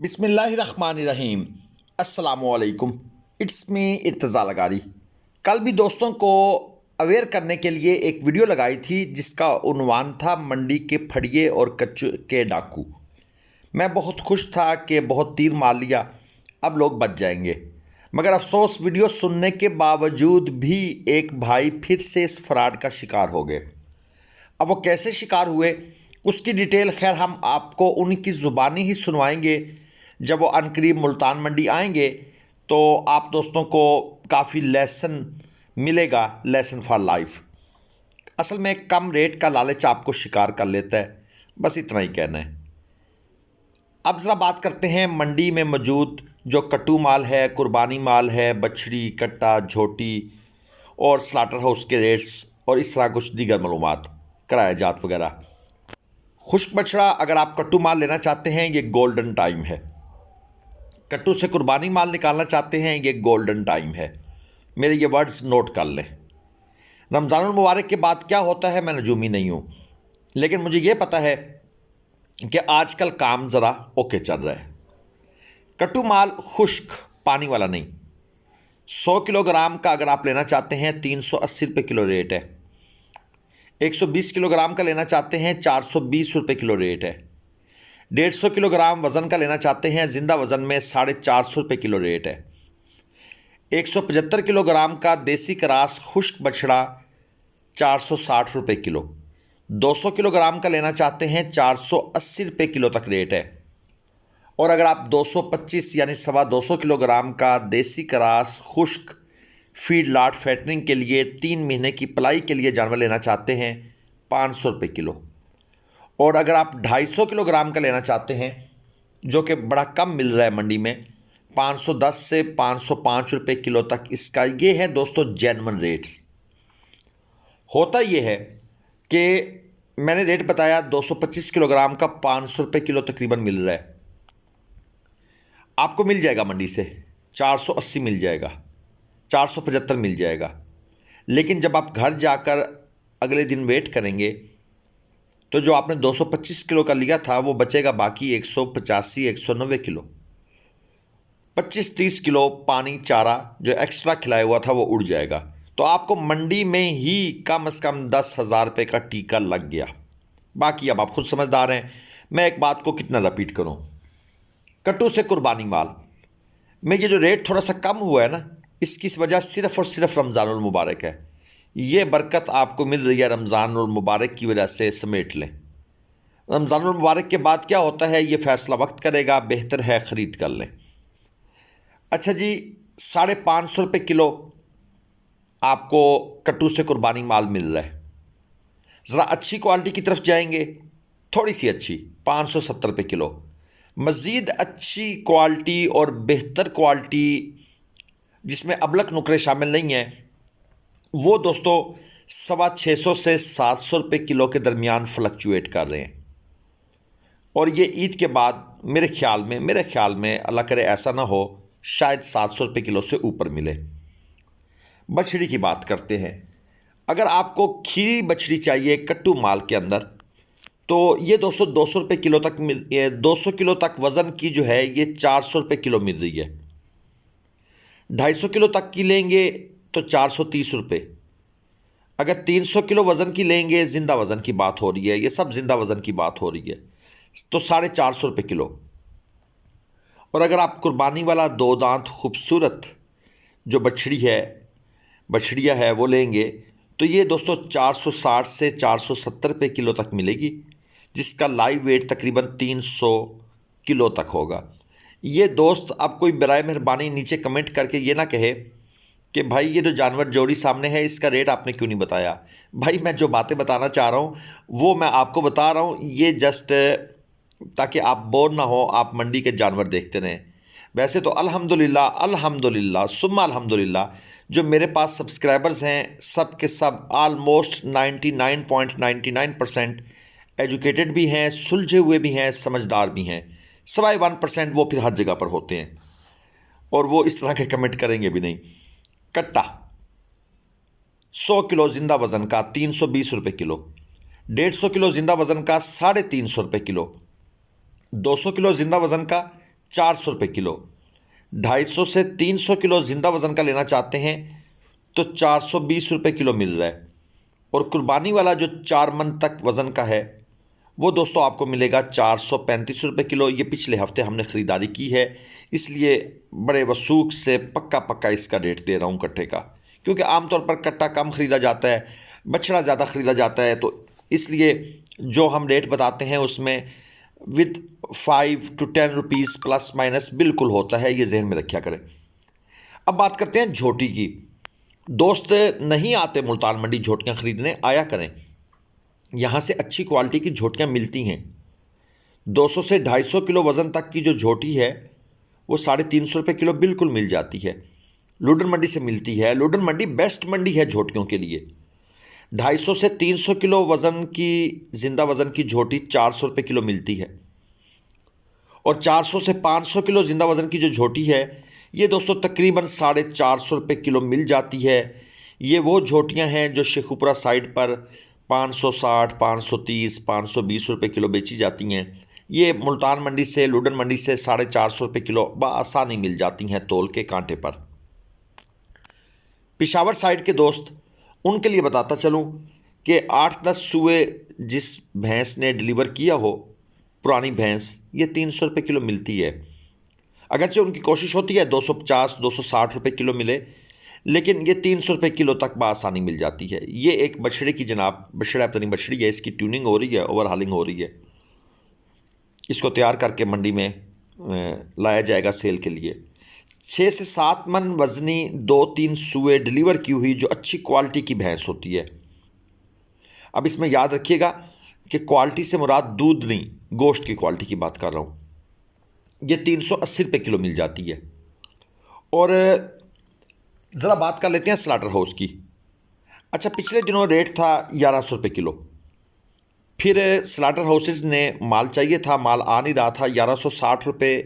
बिस्मिल्लाहिर्रहमानिर्रहीम। अस्सलामुअलैकुम। It's me Irtaza Lagari. कल भी दोस्तों को अवेयर करने के लिए एक वीडियो लगाई थी जिसका उन्वान था मंडी के फड़िए और कच्चे के डाकू। मैं बहुत खुश था कि बहुत तीर मार लिया, अब लोग बच जाएंगे। मगर अफसोस, वीडियो सुनने के बावजूद भी एक भाई फिर से इस फ्रॉड का शिकार हो गए। अब वो कैसे शिकार हुए उसकी डिटेल खैर हम आपको उनकी ज़ुबानी ही सुनवाएंगे। जब वो अनकरीब मुल्तान मंडी आएंगे तो आप दोस्तों को काफ़ी लेसन मिलेगा, लेसन फॉर लाइफ। असल में कम रेट का लालच आपको शिकार कर लेता है, बस इतना ही कहना है। अब ज़रा बात करते हैं मंडी में मौजूद जो कट्टू माल है, कुर्बानी माल है, बछड़ी, कट्टा, झोटी और स्लाटर हाउस के रेट्स और इस तरह कुछ दीगर मालूमात, किराया जात वगैरह। खुश्क बछड़ा अगर आप कट्टू माल लेना चाहते हैं ये गोल्डन टाइम है। कट्टू से कुर्बानी माल निकालना चाहते हैं ये गोल्डन टाइम है। मेरे ये वर्ड्स नोट कर लें। रमज़ानुल मुबारक के बाद क्या होता है मैं नजूमी नहीं हूँ, लेकिन मुझे ये पता है कि आजकल काम ज़रा ओके चल रहा है। कट्टू माल खुश्क, पानी वाला नहीं। 100 किलोग्राम का अगर आप लेना चाहते हैं 380 रुपये किलो रेट है। 120 किलोग्राम का लेना चाहते हैं 420 रुपये किलो रेट है। 150 किलोग्राम वज़न का लेना चाहते हैं जिंदा वज़न में 450 रुपये किलो रेट है। 175 किलोग्राम का देसी क्रास खुश्क बछड़ा 460 रुपये किलो। 200 किलोग्राम का लेना चाहते हैं 480 रुपये किलो तक रेट है। और अगर आप 225 यानी 225 किलोग्राम का देसी क्रास खुश्क फीड लाट फैटनिंग के लिए 3 महीने की पलाई के लिए जानवर लेना चाहते हैं 500 रुपये किलो। और अगर आप 250 किलोग्राम का लेना चाहते हैं जो कि बड़ा कम मिल रहा है मंडी में, 510 से 505 रुपये किलो तक इसका ये है दोस्तों जेन्युइन रेट्स। होता ये है कि मैंने रेट बताया 225 किलोग्राम का 500 रुपये किलो तकरीबन मिल रहा है। आपको मिल जाएगा मंडी से 480 मिल जाएगा, 475 मिल जाएगा। लेकिन जब आप घर जाकर अगले दिन वेट करेंगे तो जो आपने 225 किलो का लिया था वो बचेगा बाकी 185 190 किलो। 25-30 किलो पानी चारा जो एक्स्ट्रा खिलाया हुआ था वो उड़ जाएगा। तो आपको मंडी में ही कम से कम 10,000 रुपये का टीका लग गया। बाकी अब आप खुद समझदार हैं, मैं एक बात को कितना रिपीट करूं। कट्टू से कुर्बानी माल में ये जो रेट थोड़ा सा कम हुआ है ना, इसकी वजह सिर्फ़ और सिर्फ रमज़ानुल मुबारक है। ये बरकत आपको मिल रही है रमज़ानुल मुबारक की वजह से, समेट लें। रमज़ानुल मुबारक के बाद क्या होता है ये फ़ैसला वक्त करेगा, बेहतर है ख़रीद कर लें। अच्छा जी, 550 रुपये किलो आपको कट्टू से कुर्बानी माल मिल रहा है। ज़रा अच्छी क्वालिटी की तरफ जाएंगे, थोड़ी सी अच्छी 570 रुपये किलो। मज़ीद अच्छी क्वालिटी और बेहतर क्वालिटी जिसमें अबलक नुकरे शामिल नहीं हैं वो दोस्तों 650 से 700 रुपये किलो के दरमियान फ्लक्चुएट कर रहे हैं। और ये ईद के बाद मेरे ख्याल में अल्लाह करे ऐसा ना हो, शायद 700 रुपये किलो से ऊपर मिले। बछड़ी की बात करते हैं। अगर आपको खीरी बछड़ी चाहिए कट्टू माल के अंदर तो ये 200 रुपये किलो तक 200 किलो तक वज़न की जो है ये 400 रुपये किलो मिल रही है। 250 किलो तक की लेंगे तो 430 रुपये। अगर 300 किलो वज़न की लेंगे, ज़िंदा वज़न की बात हो रही है, ये सब ज़िंदा वज़न की बात हो रही है, तो 450 रुपये किलो। और अगर आप कुर्बानी वाला 2 दांत खूबसूरत जो बछड़िया है वो लेंगे तो ये दोस्तों 460 से 470 रुपये किलो तक मिलेगी, जिसका लाइव वेट तकरीबन 300 किलो तक होगा। ये दोस्त अब कोई बराए मेहरबानी नीचे कमेंट करके ये ना कहे कि भाई ये जो जानवर जोड़ी सामने है इसका रेट आपने क्यों नहीं बताया। भाई मैं जो बातें बताना चाह रहा हूँ वो मैं आपको बता रहा हूँ, ये जस्ट ताकि आप बोर ना हो, आप मंडी के जानवर देखते रहें। वैसे तो अल्हम्दुलिल्लाह सुम्मा अल्हम्दुलिल्लाह जो मेरे पास सब्सक्राइबर्स हैं सब के सब आलमोस्ट 99.99% एजुकेटेड भी हैं, सुलझे हुए भी हैं, समझदार भी हैं। सवाए 1% वो फिर हर जगह पर होते हैं और वो इस तरह के कमेंट करेंगे भी नहीं। कट्टा 100 किलो ज़िंदा वज़न का 320 रुपये किलो। 150 किलो ज़िंदा वज़न का 350 रुपये किलो। 200 किलो ज़िंदा वज़न का 400 रुपये किलो। 250 से 300 किलो ज़िंदा वज़न का लेना चाहते हैं तो 420 रुपये किलो मिल रहा है। और कुर्बानी वाला जो 4 मन तक वज़न का है वो दोस्तों आपको मिलेगा 435 रुपये किलो। ये पिछले हफ्ते हमने ख़रीदारी की है, इसलिए बड़े वसूख से पक्का इसका रेट दे रहा हूँ कट्टे का, क्योंकि आमतौर पर कट्टा कम ख़रीदा जाता है, बछड़ा ज़्यादा ख़रीदा जाता है, तो इसलिए जो हम रेट बताते हैं उसमें with 5 to 10 rupees plus minus बिल्कुल होता है, ये जहन में रखा करें। अब बात करते हैं झोटी की। दोस्त नहीं आते मुल्तान मंडी झोटियाँ ख़रीदने, आया करें, यहाँ से अच्छी क्वालिटी की झोटियाँ मिलती हैं। 200 से 250 किलो वज़न तक की जो झोटी है वो 350 रुपये किलो बिल्कुल मिल जाती है। लुडन मंडी से मिलती है। लुडन मंडी बेस्ट मंडी है झोटियों के लिए। 250 से 300 किलो वज़न की ज़िंदा वज़न की झोटी 400 रुपये किलो मिलती है। और 400 से 500 किलो ज़िंदा वज़न की जो झोटी है ये दोस्तों तकरीबन 450 रुपये किलो मिल जाती है। ये वो झोटियाँ हैं जो शेखुपुरा साइड पर 560, 530, 520 रुपये किलो बेची जाती हैं। ये मुल्तान मंडी से, लुडन मंडी से 450 रुपये किलो बआसानी मिल जाती हैं तोल के कांटे पर। पेशावर साइड के दोस्त, उनके लिए बताता चलूँ कि 8-10 सूए जिस भैंस ने डिलीवर किया हो, पुरानी भैंस, ये 300 रुपये किलो मिलती है। अगरचे उनकी कोशिश होती है 250, 260 रुपये किलो मिले, लेकिन ये 300 रुपये किलो तक बआसानी मिल जाती है। ये एक बछड़े की जनाब, बछड़ा पता नहीं बछड़ी है, इसकी ट्यूनिंग हो रही है, ओवरहालिंग हो रही है। इसको तैयार करके मंडी में लाया जाएगा सेल के लिए। 6 से 7 मन वज़नी 2-3 सूए डिलीवर की हुई जो अच्छी क्वालिटी की भैंस होती है। अब इसमें याद रखिएगा कि क्वालिटी से मुराद दूध नहीं, गोश्त की क्वालिटी की बात कर रहा हूँ। ये 380 रुपये किलो मिल जाती है। और ज़रा बात कर लेते हैं स्लाटर हाउस की। अच्छा, पिछले दिनों रेट था 1100 रुपये किलो। फिर स्लाटर हाउसेस ने माल चाहिए था, माल आ नहीं रहा था, 1160 रुपये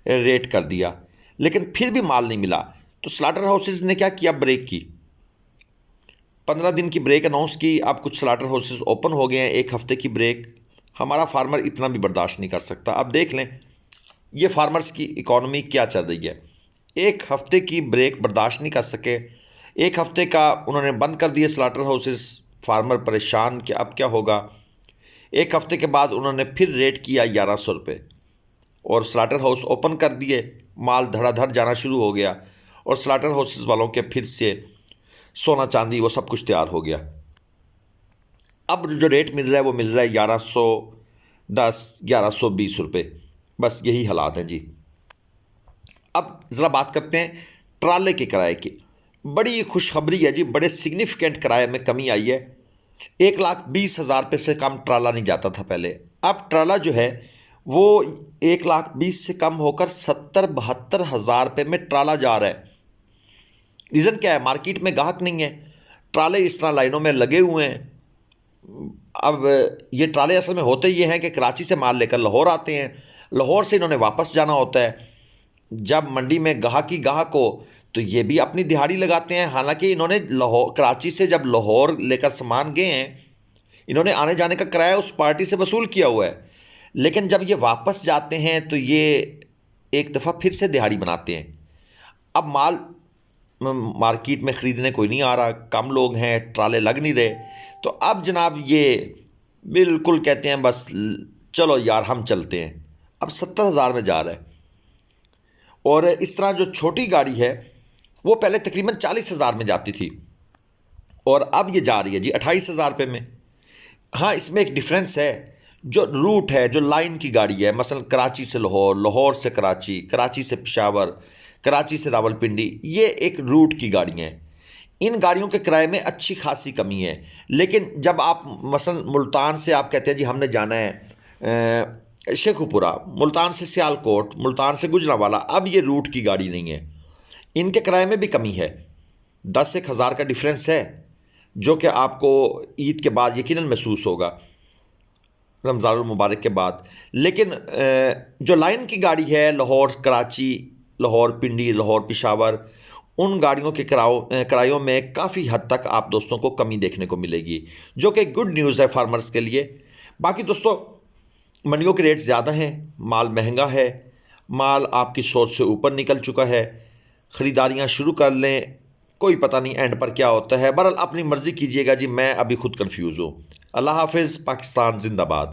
रेट कर दिया, लेकिन फिर भी माल नहीं मिला। तो स्लाटर हाउसेस ने क्या किया, ब्रेक की, 15 दिन की ब्रेक अनाउंस की। अब कुछ स्लाटर हाउसेस ओपन हो गए हैं, 1 हफ्ते की ब्रेक। हमारा फार्मर इतना भी बर्दाश्त नहीं कर सकता। अब देख लें ये फार्मर्स की इकॉनमी क्या चल रही है। 1 हफ्ते की ब्रेक बर्दाश्त नहीं कर सके, 1 हफ्ते का उन्होंने बंद कर दिए स्लाटर हाउसेस। फार्मर परेशान कि अब क्या होगा। 1 हफ्ते के बाद उन्होंने फिर रेट किया 1100 रुपये और स्लाटर हाउस ओपन कर दिए। माल धड़ाधड़ जाना शुरू हो गया और स्लाटर हाउसेस वालों के फिर से सोना चांदी वो सब कुछ तैयार हो गया। अब जो रेट मिल रहा है वो मिल रहा है 1110, 1120 रुपये। बस यही हालात हैं जी। अब ज़रा बात करते हैं ट्राले के किराए की। बड़ी खुशखबरी है जी, बड़े सिग्निफिकेंट किराए में कमी आई है। 1,20,000 रुपये से कम ट्राला नहीं जाता था पहले। अब ट्राला जो है वो 1,20,000 से कम होकर 70-72 हज़ार रुपये में ट्राला जा रहा है। रीज़न क्या है, मार्केट में ग्राहक नहीं है, ट्राले इस तरह लाइनों में लगे हुए हैं। अब ये ट्राले असल में होते ये हैं कि कराची से माल लेकर लाहौर आते हैं, लाहौर से इन्होंने वापस जाना होता है। जब मंडी में ग्राहक हो तो ये भी अपनी दिहाड़ी लगाते हैं। हालांकि इन्होंने लाहौर, कराची से जब लाहौर लेकर सामान गए हैं, इन्होंने आने जाने का किराया उस पार्टी से वसूल किया हुआ है, लेकिन जब ये वापस जाते हैं तो ये एक दफ़ा फिर से दिहाड़ी बनाते हैं। अब माल मार्केट में ख़रीदने कोई नहीं आ रहा, कम लोग हैं, ट्राले लग नहीं रहे, तो अब जनाब ये बिल्कुल कहते हैं बस चलो यार हम चलते हैं। अब 70,000 में जा रहा है। और इस तरह जो छोटी गाड़ी है वो पहले तकरीबन 40,000 में जाती थी और अब ये जा रही है जी 28,000 रुपये में। हाँ, इसमें एक डिफरेंस है, जो रूट है, जो लाइन की गाड़ी है, मसलन कराची से लाहौर, लाहौर से कराची, कराची से पेशावर, कराची से रावलपिंडी, ये एक रूट की गाड़ियाँ हैं। इन गाड़ियों के किराए में अच्छी खासी कमी है। लेकिन जब आप मसलन मुल्तान से आप कहते हैं जी हमने जाना है शेखुपुरा, मुल्तान से सियालकोट, मुल्तान से गुजरांवाला, अब ये रूट की गाड़ी नहीं है। इनके किराए में भी कमी है, 10 हज़ार का डिफरेंस है, जो कि आपको ईद के बाद यकीनन महसूस होगा, रमज़ानुल मुबारक के बाद। लेकिन जो लाइन की गाड़ी है, लाहौर कराची, लाहौर पिंडी, लाहौर पेशावर, उन गाड़ियों के किरायों में काफ़ी हद तक आप दोस्तों को कमी देखने को मिलेगी, जो कि गुड न्यूज़ है फार्मर्स के लिए। बाकी दोस्तों मंडियों के रेट ज़्यादा हैं, माल महंगा है, माल आपकी सोच से ऊपर निकल चुका है, ख़रीदारियाँ शुरू कर लें, कोई पता नहीं एंड पर क्या होता है। बहरहाल अपनी मर्ज़ी कीजिएगा जी, मैं अभी खुद कंफ्यूज हूँ। अल्लाह हाफिज़, पाकिस्तान जिंदाबाद।